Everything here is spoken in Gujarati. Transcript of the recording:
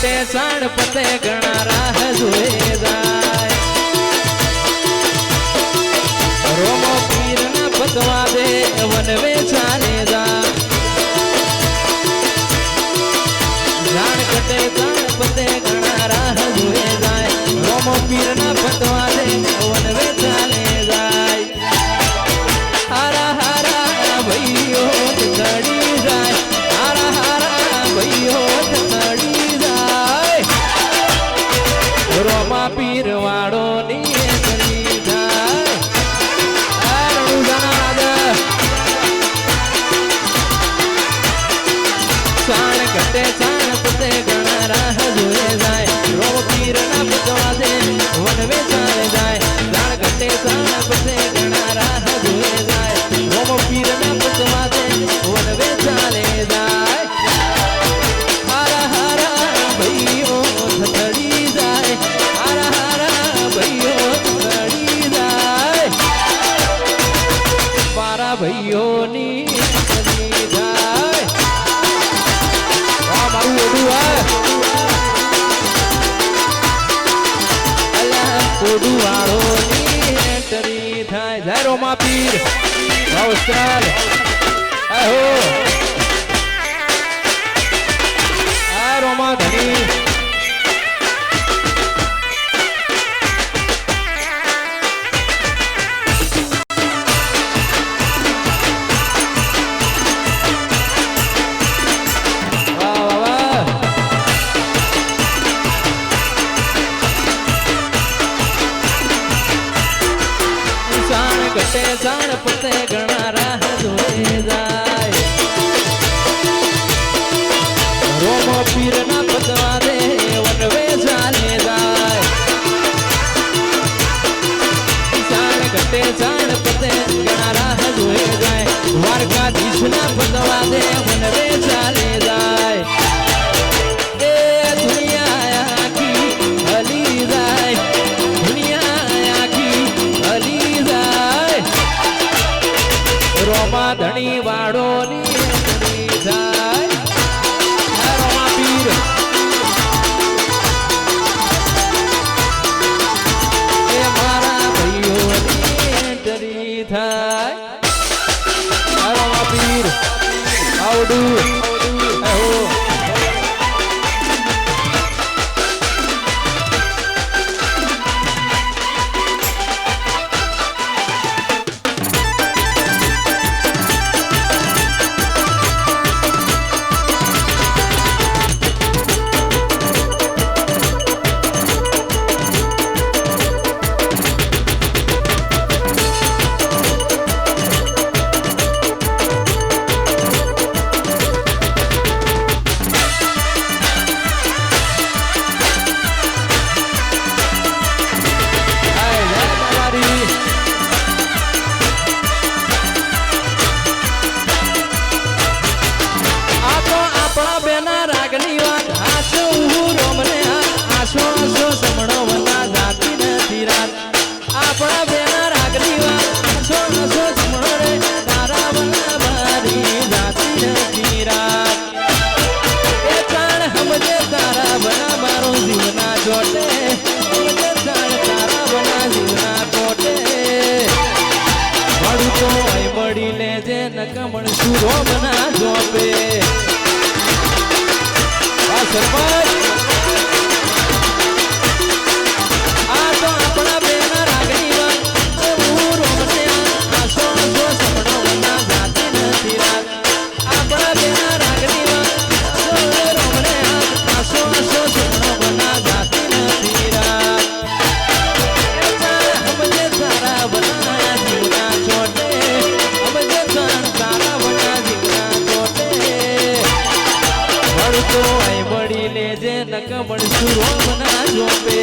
કટે સાણ પતે ઘણા રાહ જોએ જાય રોમો પીર ના પતવા દે વનવે ચાલે જા જાણ કટે સાણ પતે ઘણા રાહ જોએ જાય રોમો પીર ના પતવા દે વનવે ચાલે જાય હારા હારા ભાઈઓ ચડી જાય હારા હારા ભાઈઓ ચડી જાય રોમા પીર વાળો ની ચડી જાય આરણું જનાદ સાણ કટે સાણ પતે ઘણા રાહ જોએ જાય રોમ પીર ના પતવા દે વનવે ચાલે જાય જાણ કટે સાણ પતે ઘણા રાહ જોએ જાય રોમ પીર ના પતવા દે વનવે ચાલે જાય હારા હારા ભાઈઓ થડી જાય હારા હારા ભાઈઓ થડી જાય મારા ભાઈઓની થડી જાય મારું ઓડું ઓડું વાળોની એન્ટરી થાય જય રોમા પીર અવસર આહો આ રોમા ધણી કટે જાણ પતે ઘણા રાહ જોએ જાય રોમો પીર ના પતવા દે વનવે ચાલે જાય જાણ કટે જાણ પતે ઘણા રાહ જોએ જાય દ્વારકાધીશ ના પતવા દે વનવે ચાલે જાય એ દુનિયા આખી હલી જાય દુનિયા આખી હલી જાય રોમા ધણી વાળો ની જાય રોમા પીર એ મારા ભાઈઓ ની એન્ટરી થાય રોમા પીર આવડું આહો આપણા બેના રાગની વાત સો નસો સમણો રે તારા બના મારી જાતી નથી રાત એ જાણ સમજે તારા બના મારો જીવના જોટે સમજે જાણ તારા બના જીવના જોટે મળું તો અહીં મળી લેજે નકમણ સુરો બના જોપે આ સરપંચ આ તો આપણા બેના રાગની વાત હું રોમને આસો આસો સમણો બના જાતી નથી રાત આપણા બેના રાગની વાત રોમને આસો આસો સમણો બના જાતી નથી રાત સમજે તારા બના જીવના ચોટે સમજે તારા બના જીવના ચોટે મળતો આઈ મળી લેજે નકમણ સુરો બના જોપે